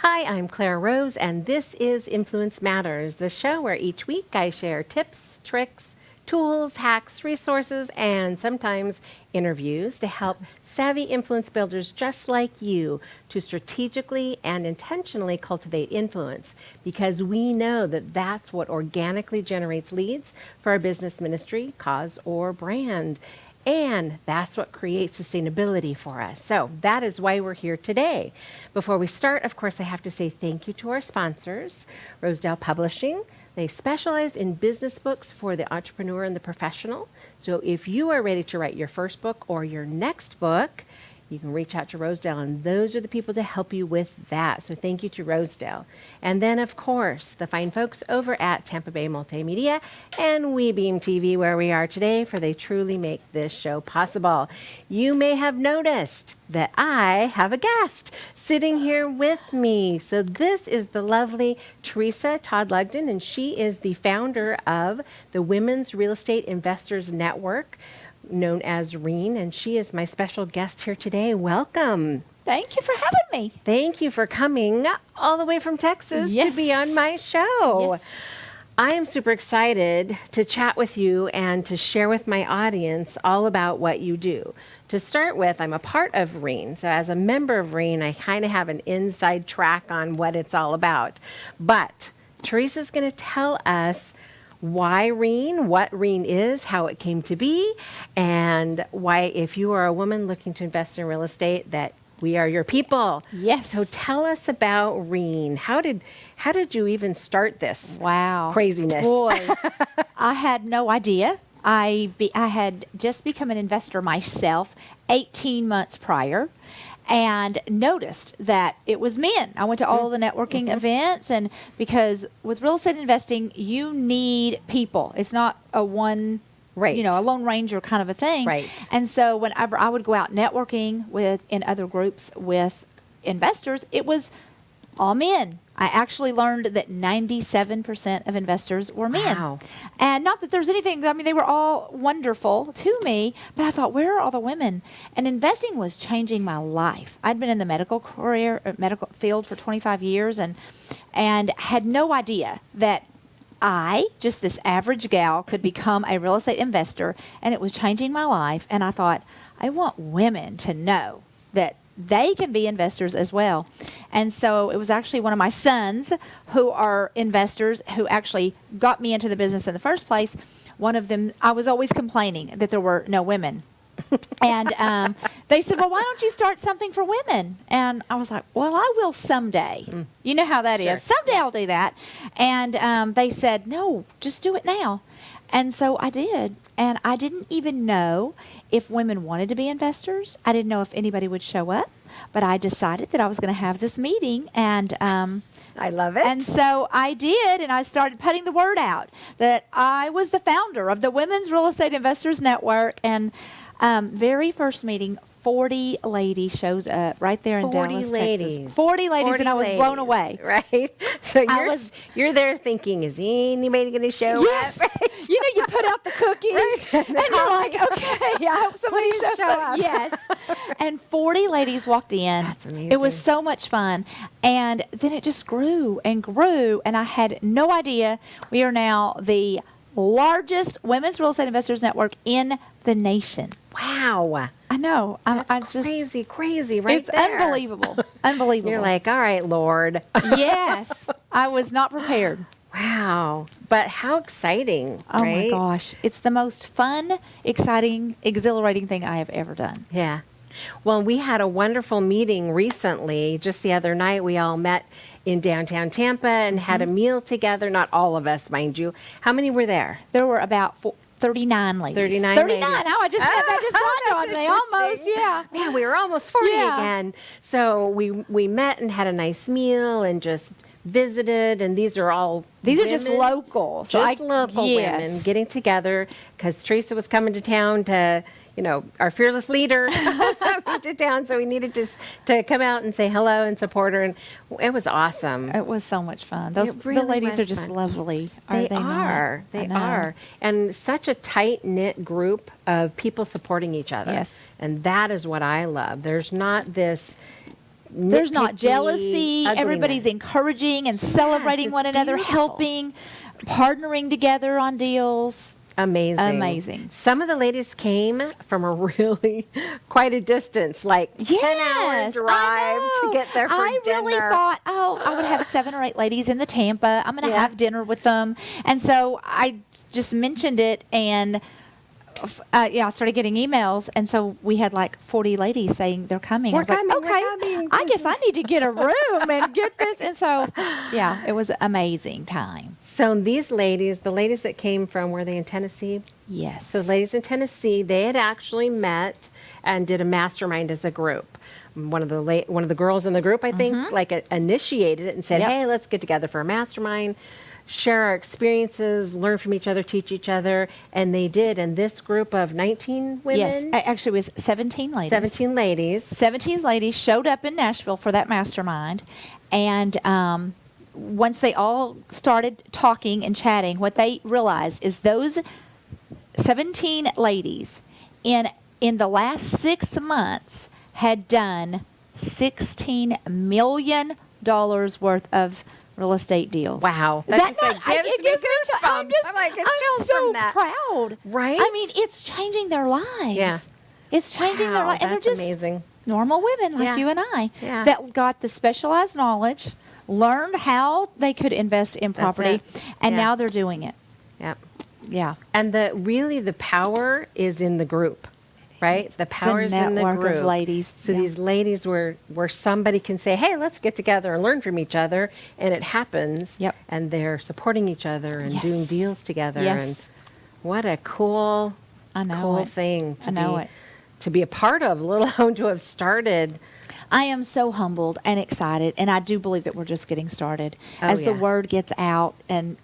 Hi, I'm Clara Rose, and this is Influence Matters, the show where each week I share tips, tricks, tools, hacks, resources, and sometimes interviews to help savvy influence builders just like you to strategically and intentionally cultivate influence, because we know that that's what organically generates leads for our business, ministry, cause, or brand. And that's what creates sustainability for us. So that is why we're here today. Before we start, of course, I have to say thank you to our sponsors, Rosedale Publishing. They specialize in business books for the entrepreneur and the professional. So if you are ready to write your first book or your next book, you can reach out to Rosedale, and those are the people to help you with that. So thank you to Rosedale. And then, of course, the fine folks over at Tampa Bay Multimedia and WeBeam TV, where we are today, for they truly make this show possible. You may have noticed that I have a guest sitting here with me. So this is the lovely Tresa Todd-Lugten, and she is the founder of the Women's Real Estate Investors Network, known as REEN, and she is my special guest here today. Welcome. Thank you for having me. Thank you for coming all the way from Texas to be on my show. Yes. I am super excited to chat with you and to share with my audience all about what you do. To start with, I'm a part of REEN. So as a member of REEN, I kind of have an inside track on what it's all about. But Teresa's going to tell us why REEN, what REEN is, how it came to be, and why, if you are a woman looking to invest in real estate, that we are your people. Yes. So tell us about REEN. How did you even start this? Wow. Craziness. Boy, I had no idea. I had just become an investor myself 18 months prior, and noticed that it was men. I went to all the networking events, and because with real estate investing, you need people. It's not a one, a Lone Ranger kind of a thing. Right. And so whenever I would go out networking in other groups with investors, it was all men. I actually learned that 97% of investors were men. Wow. And not that there's anything, they were all wonderful to me, but I thought, where are all the women? And investing was changing my life. I'd been in the medical field for 25 years and had no idea that I, just this average gal, could become a real estate investor, and it was changing my life. And I thought, I want women to know that they can be investors as well. And so it was actually one of my sons who are investors who actually got me into the business in the first place. One of them, I was always complaining that there were no women. And they said, well, why don't you start something for women? And I was like, well, I will someday. You know how that is. Someday I'll do that. And they said, no, just do it now. And so I did. And I didn't even know if women wanted to be investors. I didn't know if anybody would show up. But I decided that I was going to have this meeting. And I love it. And so I did. And I started putting the word out that I was the founder of the Women's Real Estate Investors Network. And very first meeting, 40 ladies showed up right there in Dallas, Texas. 40 ladies, and I was blown away. Right? So you're there thinking, is anybody going to show up? You you put out the cookies, and you're like, okay, I hope somebody shows up. Yes. And 40 ladies walked in. That's amazing. It was so much fun. And then it just grew and grew, and I had no idea. We are now the largest women's real estate investors network in the nation. Wow. I know. That's crazy right it's there. Unbelievable. Unbelievable. You're like, all right, Lord. Yes. I was not prepared. Wow. But how exciting, Oh right? my gosh. It's the most fun, exciting, exhilarating thing I have ever done. Yeah. Well, we had a wonderful meeting recently. Just the other night, we all met in downtown Tampa and had a meal together. Not all of us, mind you. How many were there? There were about 39 ladies. 39 39. ladies. Oh, that just dawned on me. Almost, yeah. Man, we were almost 40 Yeah. again. So we met and had a nice meal and just visited. And these are just women, local. just local yes. women getting together because Tresa was coming to town to, our fearless leader was coming to town. So we needed to come out and say hello and support her. And it was awesome. It was so much fun. It really the ladies was are just fun. lovely. They not? are. I They know. are. And such a tight-knit group of people supporting each other. Yes. And that is what I love. There's not this There's not nitpicky jealousy. ugliness. Everybody's encouraging and celebrating it's one another, beautiful. helping, partnering together on deals. Amazing. Amazing. Some of the ladies came from a really quite a distance, like 10-hour drive to get there for I dinner. really thought, I would have 7 or 8 ladies in the Tampa. I'm going to Yeah. have dinner with them. And so I just mentioned it, and I started getting emails. And so we had like 40 ladies saying they're coming. I We're was like, coming, we're okay, coming. I guess I need to get a room and get this. And so, yeah, it was an amazing time. So these ladies, the ladies that came from, were they in Tennessee? Yes. So the ladies in Tennessee, they had actually met and did a mastermind as a group. One of the girls in the group, I think, initiated it and said, Yep. "Hey, let's get together for a mastermind, share our experiences, learn from each other, teach each other." And they did. And this group of 19 women, Yes, actually it was 17 ladies. 17 ladies, 17 ladies showed up in Nashville for that mastermind. And once they all started talking and chatting, what they realized is those 17 ladies in the last 6 months had done $16 million worth of real estate deals. wow, that just gives me goosebumps. I'm like, it's chills so from that. proud. Right? I mean, it's changing their lives. Yeah. It's changing their Wow, lives. And they're that's just amazing. normal women like Yeah. you and I Yeah. that got the specialized knowledge, learned how they could invest in property, it. and Yeah. now they're doing it. Yep. Yeah. And the power is in the group, right? The power is in the network group. of ladies. So Yeah. these ladies where somebody can say, "Hey, let's get together and learn from each other," and it happens. Yep. And they're supporting each other and Yes. doing deals together. Yes. And what a cool, I know cool it. thing to I know be it. to be a part of, let alone to have started. I am so humbled and excited, and I do believe that we're just getting started. Oh, As the yeah. word gets out, and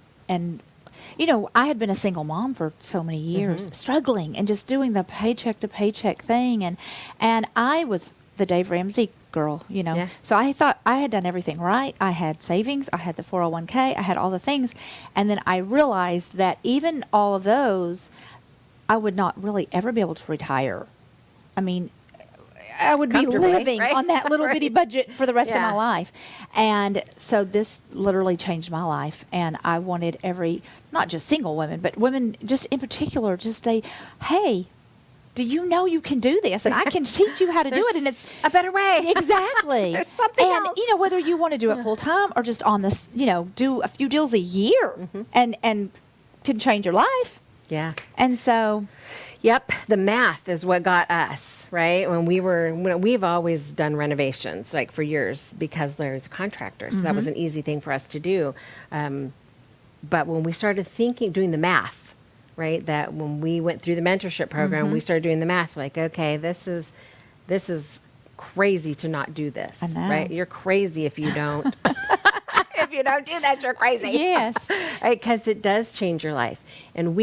I had been a single mom for so many years, Mm-hmm. struggling and just doing the paycheck to paycheck thing, and I was the Dave Ramsey girl, Yeah. So I thought I had done everything right. I had savings, I had the 401k, I had all the things, and then I realized that even all of those, I would not really ever be able to retire. I mean, I would be Comfortably, living right? on that little bitty Right. budget for the rest of Yeah. my life. And so this literally changed my life. And I wanted not just single women, but women just in particular, just say, "Hey, do you know you can do this? And I can teach you how to do it." And it's a better way. exactly. There's something and else. whether you want to do it full time or just on this, do a few deals a year and can change your life. Yeah. And so Yep, the math is what got us, right? When we've always done renovations, like for years, because there's contractors. So that was an easy thing for us to do. But when we started doing the math, right? That when we went through the mentorship program, we started doing the math. Like, okay, this is crazy to not do this, I know. right? You're crazy if you don't. If you don't do that, you're crazy. yes, Right, because it does change your life. And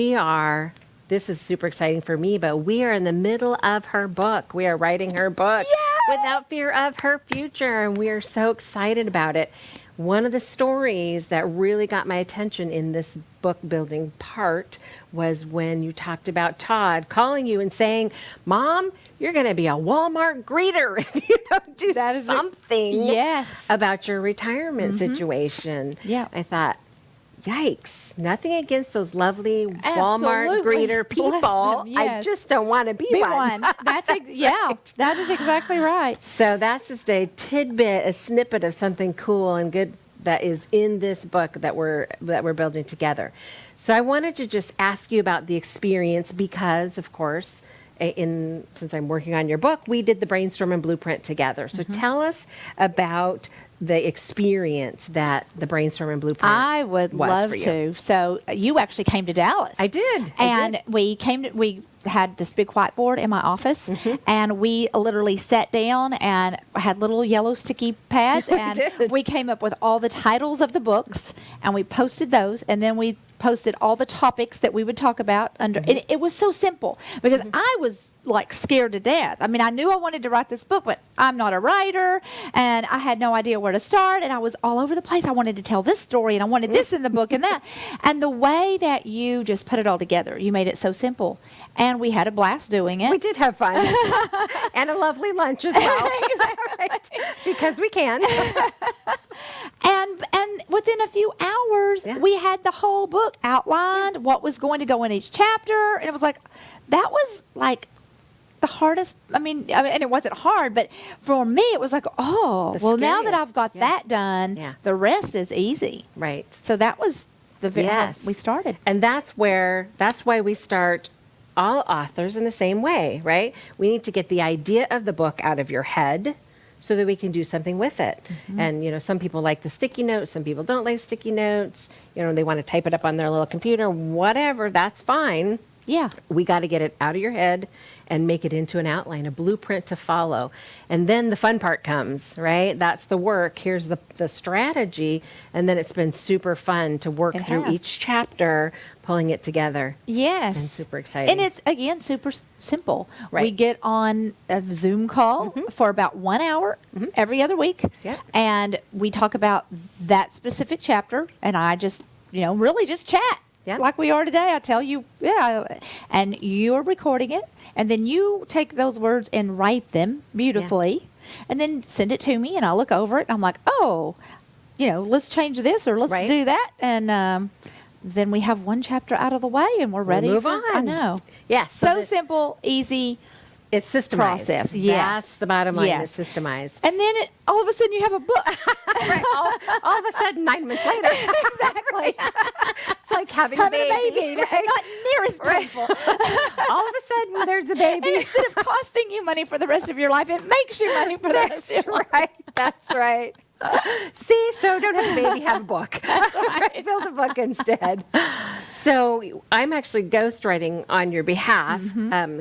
this is super exciting for me, but we are in the middle of her book. We are writing her book without fear of her future, and we are so excited about it. One of the stories that really got my attention in this book building part was when you talked about Todd calling you and saying, "Mom, you're going to be a Walmart greeter if you don't do something yes. about your retirement situation." Yeah. I thought, yikes, nothing against those lovely Walmart Absolutely. greeter Bless people. them, I yes. just don't want to be one. That's that is exactly right. So that's just a tidbit, a snippet of something cool and good that is in this book that we're building together. So I wanted to just ask you about the experience because, of course, since I'm working on your book, we did the brainstorm and blueprint together. So tell us about the experience that the brainstorm and blueprint I would was love for you. to. So you actually came to Dallas. I did. And we had this big whiteboard in my office, and we literally sat down and had little yellow sticky pads, and we came up with all the titles of the books, and we posted those, and then we posted all the topics that we would talk about under. It was so simple because I was like scared to death. I mean, I knew I wanted to write this book, but I'm not a writer, and I had no idea where to start, and I was all over the place. I wanted to tell this story, and I wanted this in the book and that. And the way that you just put it all together, you made it so simple. And we had a blast doing it. We did have fun. And a lovely lunch as well. Right? Because we can. And within a few hours, we had the whole book outlined, what was going to go in each chapter. And it was like, that was like the hardest. I mean, and it wasn't hard, but for me, it was like, now that I've got that done, the rest is easy. Right. So that was how we started. And that's why we start all authors in the same way, right? We need to get the idea of the book out of your head so that we can do something with it. And, some people like the sticky notes, some people don't like sticky notes. They want to type it up on their little computer, whatever, that's fine. Yeah. We got to get it out of your head and make it into an outline, a blueprint to follow. And then the fun part comes, right? That's the work. Here's the strategy. And then it's been super fun to work through each chapter, pulling it together. Yes. And super exciting. And it's, again, super simple. Right. We get on a Zoom call for about 1 hour every other week. Yep. And we talk about that specific chapter. And I just, really just chat. Yeah. Like we are today. I tell you, and you're recording it, and then you take those words and write them beautifully, and then send it to me, and I'll look over it, and I'm like, let's change this or let's do that, and then we have one chapter out of the way, and we're ready. Move on. I know. Yes. So simple, easy. It's systemized. Process. Yes. That's the bottom line. Yes. It's systemized. And then all of a sudden you have a book. all of a sudden, 9 months later. Exactly. It's like having a baby. Right? Not near as painful. All of a sudden, there's a baby. And instead of costing you money for the rest of your life, it makes you money for the rest of your life. That's right. See, so don't have a baby, have a book. Right. Build a book instead. So I'm actually ghostwriting on your behalf.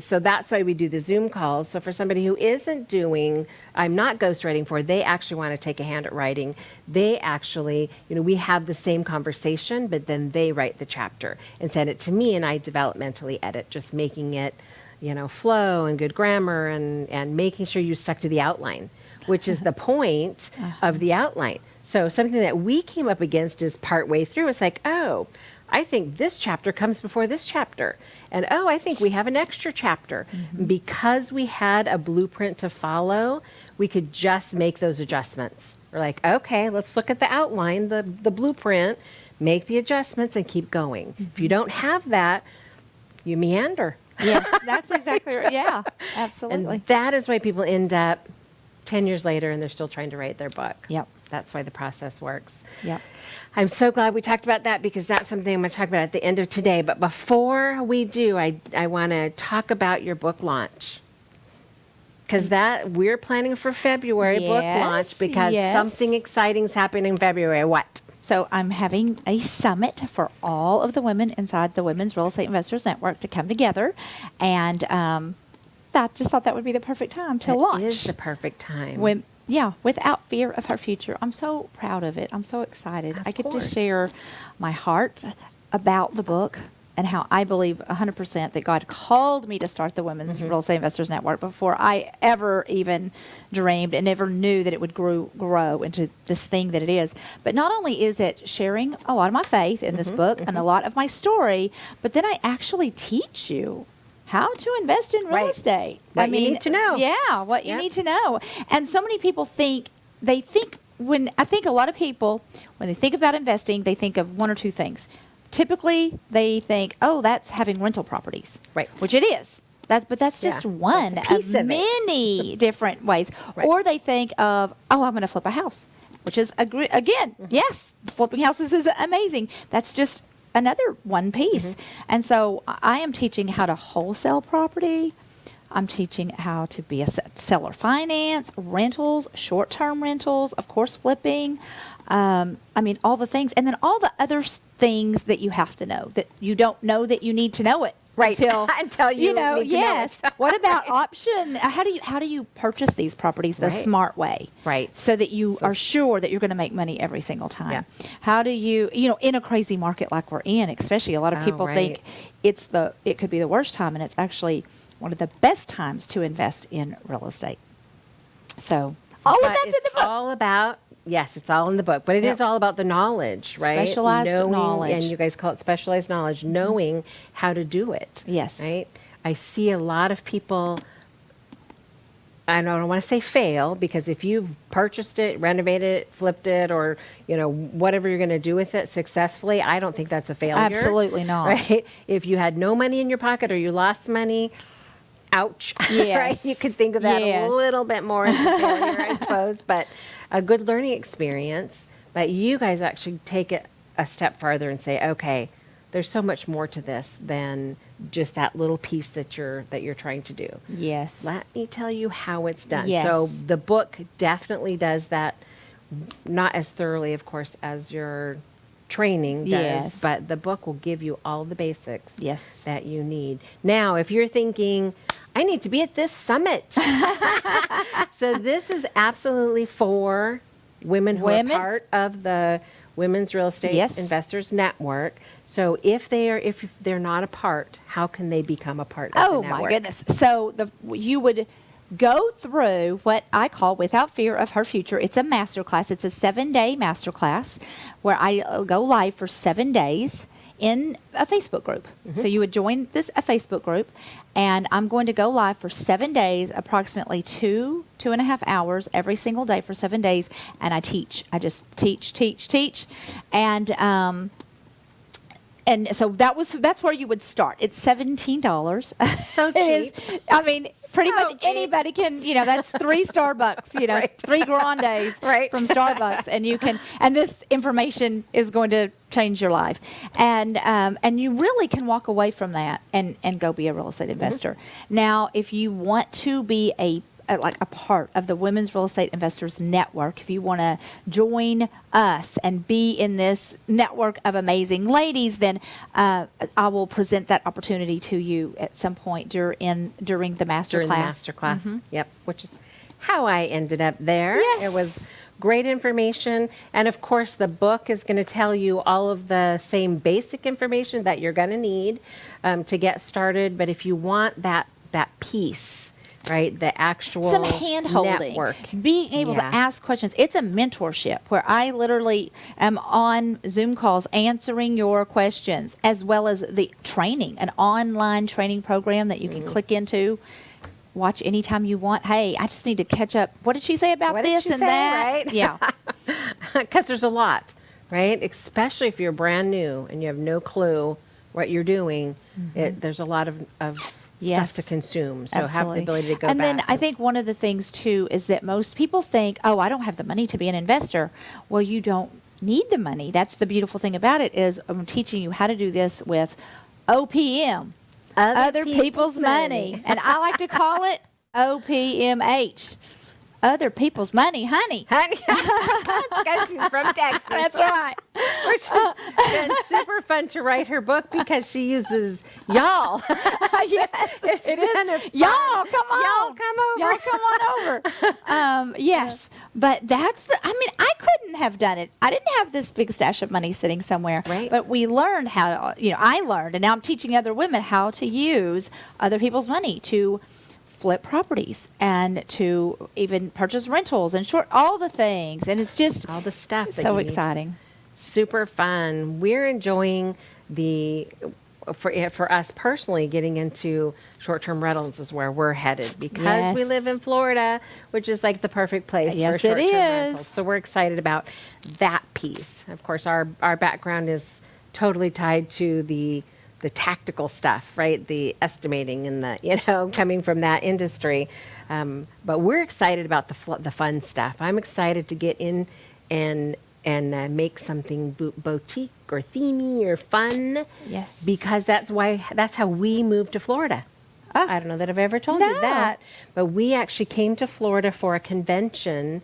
So that's why we do the Zoom calls. So for somebody who isn't I'm not ghostwriting for, they actually want to take a hand at writing. They actually, we have the same conversation, but then they write the chapter and send it to me, and I developmentally edit, just making it, flow and good grammar and making sure you stuck to the outline, which is the point of the outline. So something that we came up against is partway through. It's like, I think this chapter comes before this chapter. And, I think we have an extra chapter. Because we had a blueprint to follow, we could just make those adjustments. We're like, okay, let's look at the outline, the blueprint, make the adjustments, and keep going. If you don't have that, you meander. Yes, that's exactly right. Yeah, absolutely. And that is why people end up 10 years later and they're still trying to write their book. Yep. That's why the process works. Yep. I'm so glad we talked about that because that's something I'm going to talk about at the end of today. But before we do, I want to talk about your book launch. Because we're planning for February book launch because something exciting is happening in February. What? So I'm having a summit for all of the women inside the Women's Real Estate Investors Network to come together. And I just thought that would be the perfect time to launch. It is the perfect time. Without fear of her future. I'm so proud of it. I'm so excited. I get to share my heart about the book and how I believe 100% that God called me to start the Women's Real Estate Investors Network before I ever even dreamed and never knew that it would grow into this thing that it is. But not only is it sharing a lot of my faith in this book and a lot of my story, but then I actually teach you how to invest in real estate. What you need to know. Yeah, what you need to know. And so many people I think a lot of people, when they think about investing, they think of one or two things. Typically, they think, that's having rental properties. Right. Which it is. But that's just one of many different ways. Right. Or they think of, I'm going to flip a house. Which is, again, yes, flipping houses is amazing. That's just another one piece. And so I am teaching how to wholesale property. I'm teaching how to be a seller finance, rentals, short-term rentals, of course, flipping. I mean, all the things. And then all the other things that you have to know that you don't know that you need to know it. Right. Until you know, need to yes. know it. What about option? How do you purchase these properties the smart way? Right. So that you are sure that you're going to make money every single time. Yeah. How do you in a crazy market like we're in, especially a lot of people think it could be the worst time, and it's actually one of the best times to invest in real estate. So all of that's in the book. All about, yes, it's all in the book, but it is all about the knowledge, right? Specialized knowledge. And you guys call it specialized knowledge, knowing how to do it. Yes. Right? I see a lot of people, I don't want to say fail, because if you've purchased it, renovated it, flipped it, or, whatever you're going to do with it successfully, I don't think that's a failure. Absolutely not. Right? If you had no money in your pocket or you lost money, ouch. Yes. Right? You could think of that a little bit more as a failure, I suppose, but a good learning experience. But you guys actually take it a step farther and say, okay, there's so much more to this than just that little piece that you're trying to do. Yes. Let me tell you how it's done. Yes. So the book definitely does that, not as thoroughly, of course, as your training does, but the book will give you all the basics that you need. Now, if you're thinking, I need to be at this summit. So this is absolutely for women who are part of the Women's Real Estate Investors Network. So if they're not a part, how can they become a part of the network? Oh my goodness. So you would go through what I call Without Fear of Her Future. It's a masterclass. It's a 7-day masterclass where I go live for 7 days in a Facebook group. So you would join a Facebook group, and I'm going to go live for 7 days, approximately 2.5 hours every single day for 7 days, and I teach. I just teach. And so that's where you would start. It's $17. So cheap. I mean, pretty much anybody can, that's 3 Starbucks, 3 Grandes from Starbucks, and this information is going to change your life. And you really can walk away from that and go be a real estate investor. Now, if you want to be a part of the Women's Real Estate Investors Network, if you want to join us and be in this network of amazing ladies, then I will present that opportunity to you at some point during the master class. Yep, which is how I ended up there. Yes. It was great information. And of course, the book is going to tell you all of the same basic information that you're going to need to get started. But if you want that piece, right, the actual some hand-holding, network, being able to ask questions. It's a mentorship where I literally am on Zoom calls answering your questions, as well as the training, an online training program that you can click into, watch anytime you want. Hey, I just need to catch up. What did she say about this and that? Right? Yeah. Because there's a lot, right? Especially if you're brand new and you have no clue what you're doing. There's a lot of stuff to consume. So have the ability to go and back. then I think one of the things too is that most people think, oh, I don't have the money to be an investor. Well, you don't need the money. That's the beautiful thing about it is I'm teaching you how to do this with OPM, other people's money. And I like to call it OPMH. Other people's money, honey. Because she's from Texas. That's right. Which has been super fun to write her book because she uses y'all. Yes, it is. Y'all, come on. Y'all, come over. Y'all, come on over. Yes. But I couldn't have done it. I didn't have this big stash of money sitting somewhere. Right. But we learned I learned, and now I'm teaching other women how to use other people's money to flip properties and to even purchase rentals and all the things. And it's just all the stuff. So exciting. Super fun. We're enjoying for us personally, getting into short-term rentals is where we're headed because we live in Florida, which is like the perfect place for short-term rentals. So we're excited about that piece. Of course, our background is totally tied to the tactical stuff, right? The estimating and the, coming from that industry. But we're excited about the fun stuff. I'm excited to get in and make something boutique or themey or fun. Yes. Because that's how we moved to Florida. Oh. I don't know that I've ever told No. you that, but we actually came to Florida for a convention,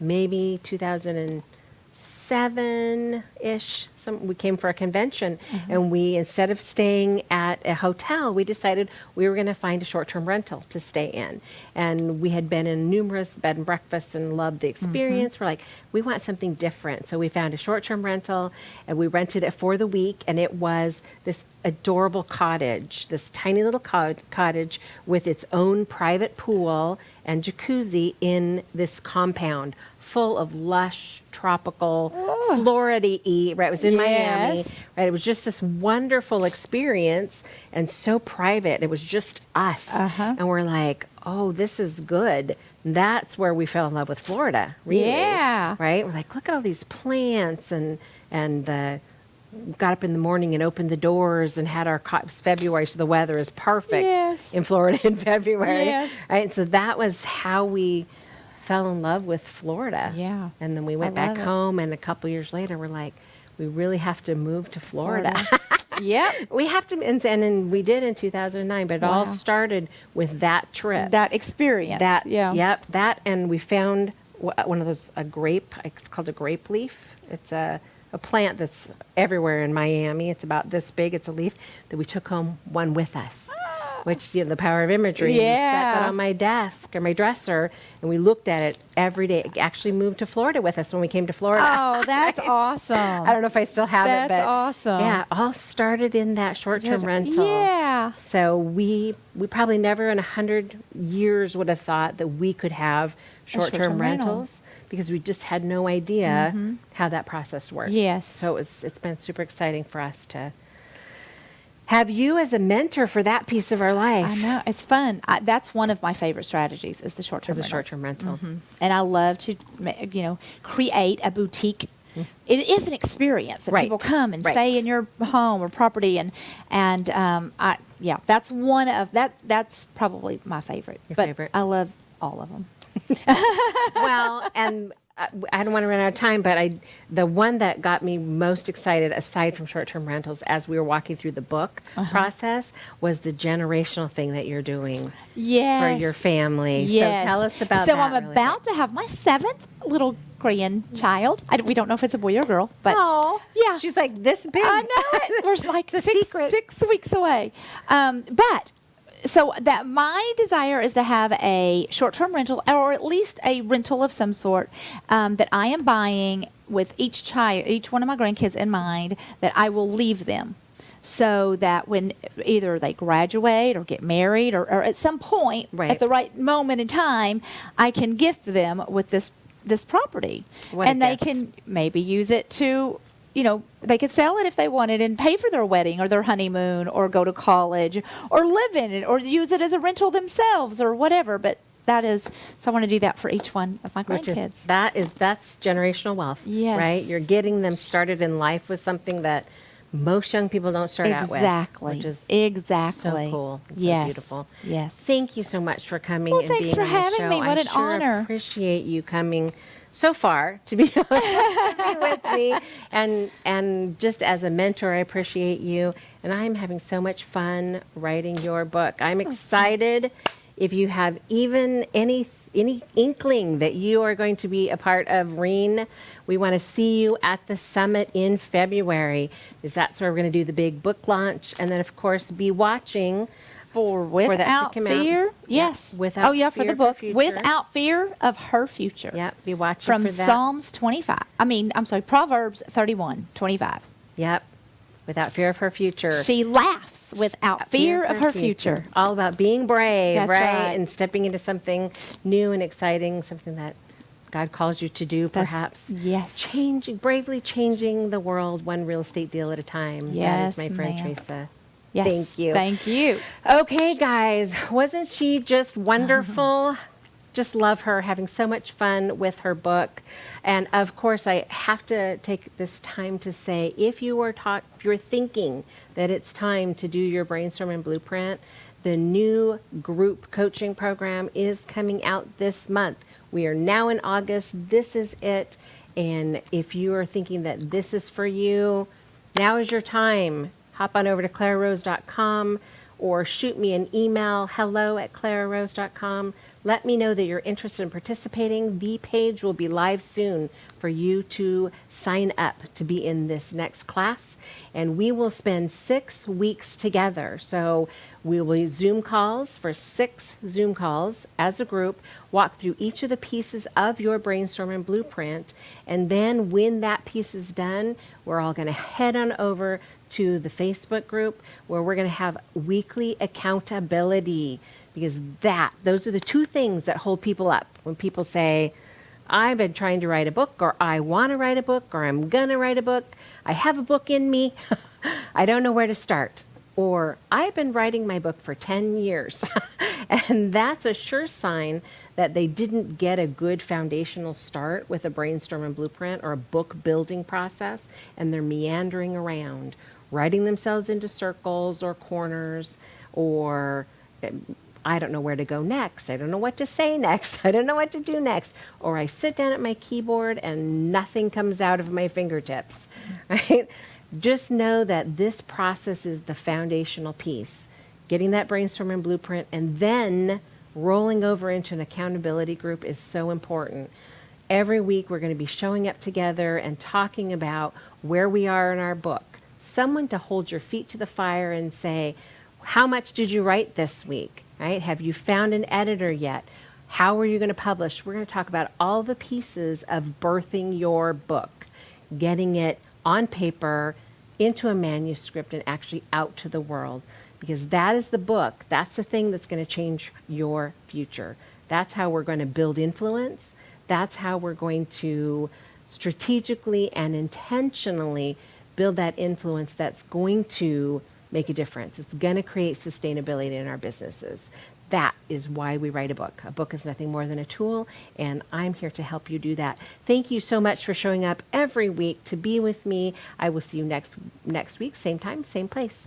maybe 2007-ish. We came for a convention, and we, instead of staying at a hotel, we decided we were going to find a short-term rental to stay in. And we had been in numerous bed and breakfasts and loved the experience. We're like, we want something different. So we found a short-term rental, and we rented it for the week, and it was this adorable cottage, this tiny little cottage with its own private pool and jacuzzi in this compound full of lush, tropical, Florida-y, right? It was in Miami, Yes. right? It was just this wonderful experience and so private. It was just us. And we're like, oh, this is good. That's where we fell in love with Florida, really. Yeah. Right? We're like, look at all these plants and got up in the morning and opened the doors and had it's February, so the weather is perfect Yes. in Florida in February. Yes. Right? And so that was how we fell in love with Florida. Yeah. And then we went I back love it. home, and a couple years later, we're like, we really have to move to Florida. Yep. We have to, and then we did in 2009, but it all Wow. started with that trip. That experience. Yep, that, and we found one of those, it's called a grape leaf. It's a plant that's everywhere in Miami. It's about this big. It's a leaf that we took home one with us. Which, the power of imagery. We sat that Yeah. on my desk or my dresser, and we looked at it every day. It actually moved to Florida with us when we came to Florida. Oh, that's awesome. I don't know if I still have it, That's but awesome. yeah, all started in that short-term rental. Yeah. So we probably never in 100 years would have thought that we could have short-term short-term rental. rentals because we just had no idea how that process worked. Yes. So it's been super exciting for us to have you as a mentor for that piece of our life. I know. It's fun. That's one of my favorite strategies is the short-term As a rentals. short-term rental. And I love to, create a boutique. It is an experience that Right. people come and Right. stay in your home or property, that's one of that's probably my favorite. Your but favorite. I love all of them. Well, and I don't want to run out of time, but the one that got me most excited, aside from short-term rentals, as we were walking through the book process, was the generational thing that you're doing Yes. for your family. Yes. So tell us about So that. I'm about to have my 7th little grandchild. We don't know if it's a boy or girl, but Oh, yeah. She's like this big. I know it. We're like It's a secret. 6 weeks away. So that my desire is to have a short-term rental, or at least a rental of some sort, that I am buying with each one of my grandkids in mind, that I will leave them, so that when either they graduate or get married or at some point Right. at the right moment in time, I can gift them with this property, What a and they gift. can maybe use it to. They could sell it if they wanted and pay for their wedding or their honeymoon or go to college or live in it or use it as a rental themselves or whatever. But so I want to do that for each one of my Which grandkids. that's generational wealth. Yes. Right? You're getting them started in life with something that most young people don't start out with. Exactly. Which is exactly. so cool. It's Yes. so beautiful. Yes. Thank you so much for coming Well, and thanks being for on the having show. me. What I an sure honor. appreciate you coming so far to be with me, and just as a mentor, I appreciate you. And I'm having so much fun writing your book. I'm excited. If you have even any inkling that you are going to be a part of REEN, we want to see you at the summit in February, because that's where we're going to do the big book launch, and then of course be watching for that to Without come out. fear, yes. Without for fear the of book. her future. Without fear of her future. Yep, be watching From for that. Psalms 25. Proverbs 31:25. Yep, without fear of her future. She laughs without fear of her future. All about being brave, That's right? right. And stepping into something new and exciting, something that God calls you to do, perhaps. Yes. Bravely changing the world one real estate deal at a time. That Yes, is my friend ma'am. Tresa. Yes. Thank you. Thank you. Okay, guys, wasn't she just wonderful? Just love her, having so much fun with her book. And of course, I have to take this time to say, if you're thinking that it's time to do your brainstorming blueprint, the new group coaching program is coming out this month. We are now in August. This is it. And if you are thinking that this is for you, now is your time. Hop on over to clararose.com or shoot me an email, hello@clararose.com. Let me know that you're interested in participating. The page will be live soon for you to sign up to be in this next class. And we will spend 6 weeks together. So we will Zoom calls for 6 Zoom calls as a group, walk through each of the pieces of your brainstorming blueprint. And then when that piece is done, we're all going to head on over to the Facebook group where we're going to have weekly accountability, because those are the 2 things that hold people up. When people say, I've been trying to write a book, or I want to write a book, or I'm going to write a book, I have a book in me, I don't know where to start. Or I've been writing my book for 10 years. And that's a sure sign that they didn't get a good foundational start with a brainstorm and blueprint or a book building process, and they're meandering around, writing themselves into circles or corners, or I don't know where to go next. I don't know what to say next. I don't know what to do next. Or I sit down at my keyboard and nothing comes out of my fingertips, right? Just know that this process is the foundational piece. Getting that brainstorm and blueprint and then rolling over into an accountability group is so important. Every week we're going to be showing up together and talking about where we are in our book. Someone to hold your feet to the fire and say, how much did you write this week? Right? Have you found an editor yet? How are you going to publish? We're going to talk about all the pieces of birthing your book, getting it on paper, into a manuscript, and actually out to the world. Because that is the book. That's the thing that's going to change your future. That's how we're going to build influence. That's how we're going to strategically and intentionally build that influence that's going to make a difference. It's going to create sustainability in our businesses. That is why we write a book. A book is nothing more than a tool, and I'm here to help you do that. Thank you so much for showing up every week to be with me. I will see you next week, same time, same place.